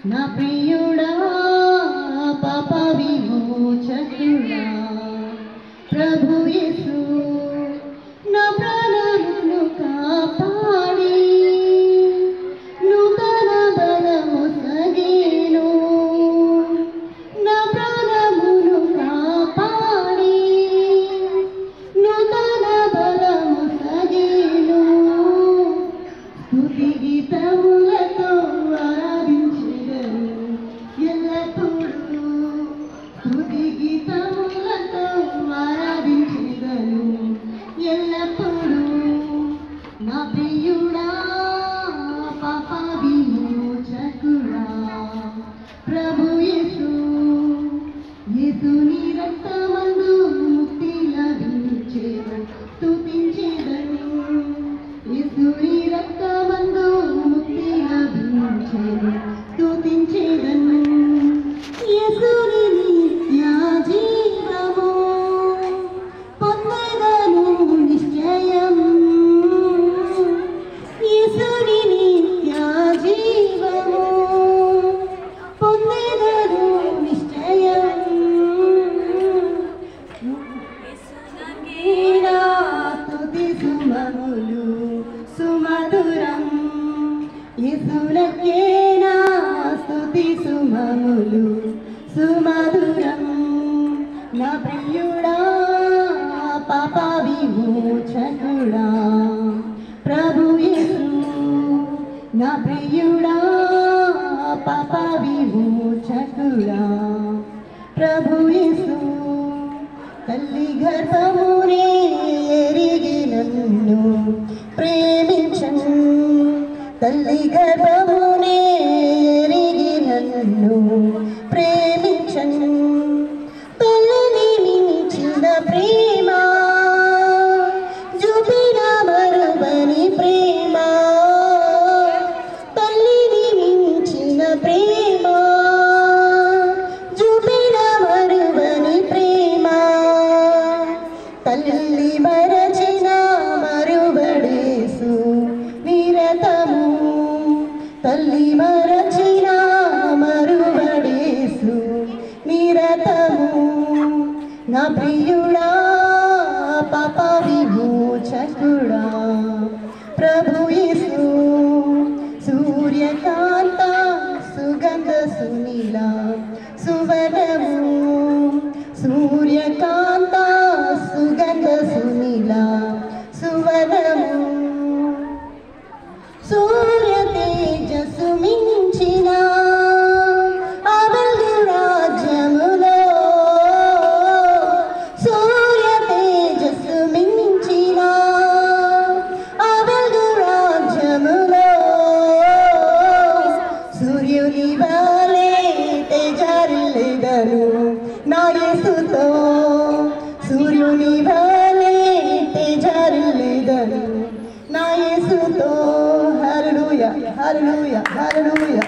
నా ప్రియుడా పాప విమోచకుడా ప్రభు యేసు నా ప్రాణమును కాపాడి నూతన బలము సగేను నా ప్రాణమును కాపాడి నూతన బలము సగేను స్తుతి గీతములతో ఆరాధించెదను ఎల్లప్పుడూ స్తుతి గీతములతో ఆరాధించెదను ఎల్లప్పుడూ నా ప్రియుడా పాప విమోచకుడా ప్రభు యేసు యేసుని రక్తమందు ముక్తి లభించెను స్తుతించెదను యేసుని రక్తమందు ముక్తి లభించెను స్తుతించెదను యేసుని నిత్య జీవము పొందెదను నిశ్చయం యేసుని నిత్య జీవము పొందెదను నిశ్చయం యేసునకేనా స్తుతి సుమములు సుమధురం యేసునకేనా స్తుతి సుమములు సుమధురం నా ప్రియుడా పాప విమోచకుడా ప్రభు యేసు నా ప్రియుడా పాప విమోచకుడా ప్రభు యేసు తల్లి గర్భమునే ఎరిగి నన్ను ప్రేమించను తల్లి గర్భమునే ఎరిగి నన్ను ప్రేమించను తల్లిని మించిన ప్రేమ చూపిన మరువని ప్రేమ తల్లిని మించిన ప్రేమ చూపిన మరువని ప్రేమ తల్లి మరచిన మరువడేసు నిరతము తల్లి మరచిన మరువడేసు నిరతము నా ప్రియుడా పాప విమోచకుడా ప్రభు యేసు సూర్యకాంత సుగంధ సునీల సువర్ణము సూర్యకాంత సుగంధ సునీల సువర్ణము సూర్య తేజస్సు మించిన ఆ వెలుగు రాజ్యములో సూర్య తేజస్సు మించిన ఆ వెలుగు రాజ్యములో సూర్యుని వలె తేజరిల్లెదను నా యేసుతో సూర్యుని వలె తేజరిల్లెదను నా యేసుతో హల్లెలూయా హల్లెలూయా హల్లెలూయా